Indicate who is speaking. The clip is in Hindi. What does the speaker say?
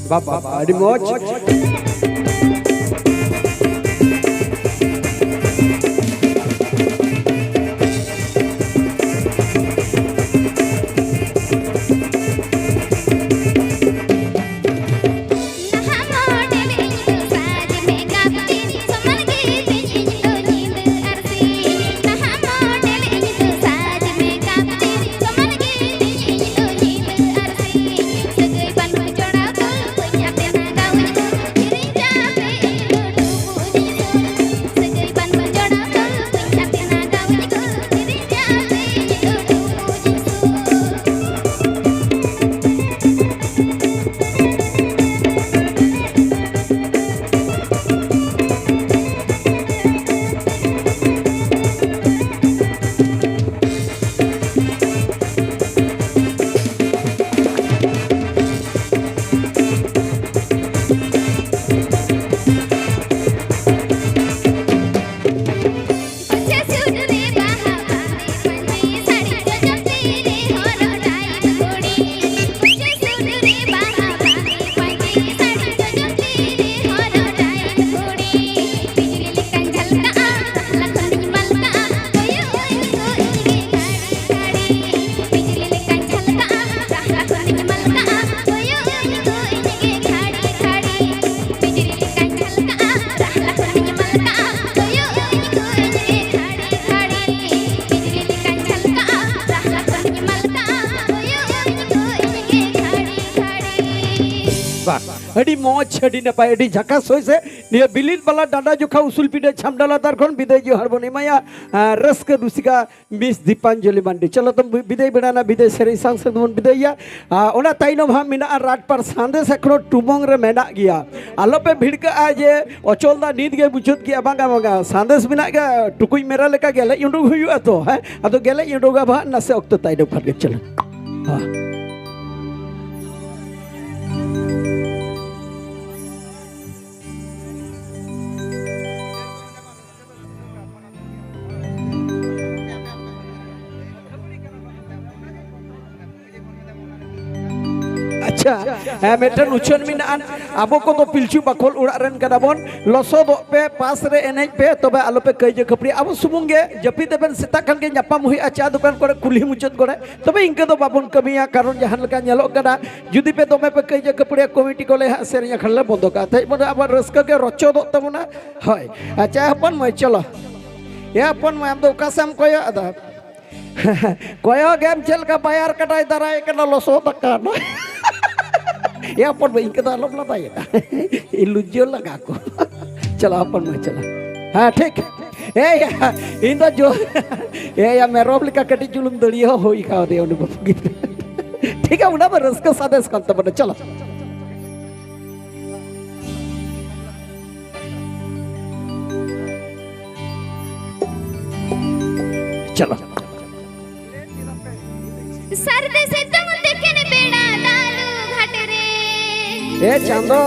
Speaker 1: बाबा अड़ी मौज अड़ी मौज अड़ी नपाय अड़ी झकास होय से निया बिलित बाला डांडा जोखा उसूल पिडे छामडाला तार खन विदाय जो हारमोनियमया रस्क रुसिका मिस दीपांजलि मांडी चलो तुम विदाय बेडाना विदाय सेरे सांग से तुम विदायया ओना ताइनो भा मिना रातपार सांदेस एखनो टुमंग रे मेना गिया आलो पे भिड़का जे अचलदा नीत गे बुझत गिया बांगा बांगा सांदेस मिना गे टुकुई मेरा लेका गेले युडुग हुयुआ तो है अदो गेले युडुगा भा नसे अक्तो ताइनो फाट गे चलो हां अच्छा मेटन उछन मिनान आबो को तो पिलचू बाखोल उड़ा रन कदाबन लसोद पे पास रे एनेज पे तबे आलो पे कई जे खपड़ी आबो सुमुंगे जपी देबन सेता खान के न्यापाम हुई आचा दुकान करे कुली मुचत करे तबे इनके तो बाबन कमिया कारण जहान लका नेलो कदा जुदी पे तमे पे कई जे खपड़ी कमिटी को ले सेरिया खनले बंद का थे बन अब रस्क के रचो दो तमना हय अच्छा अपन मैं चलो या अपन मैं हम तो कासम कोया अदा कोया गेम चल का बाजार कटाई दराय कना लसो तका न या अपन भाई के दालो लता ये इलुजो लगा को चला अपन में चला हां ठीक ए इन तो जो ए या मेरोब लिका कटी जुलुम दड़ियो होई खाओ दे उन ठीक है उना पर रस्क सादेस करता बने चलो चलो
Speaker 2: सर्द से तुम देखे ने बेड़ा डालू घाट रे
Speaker 1: ए चांदो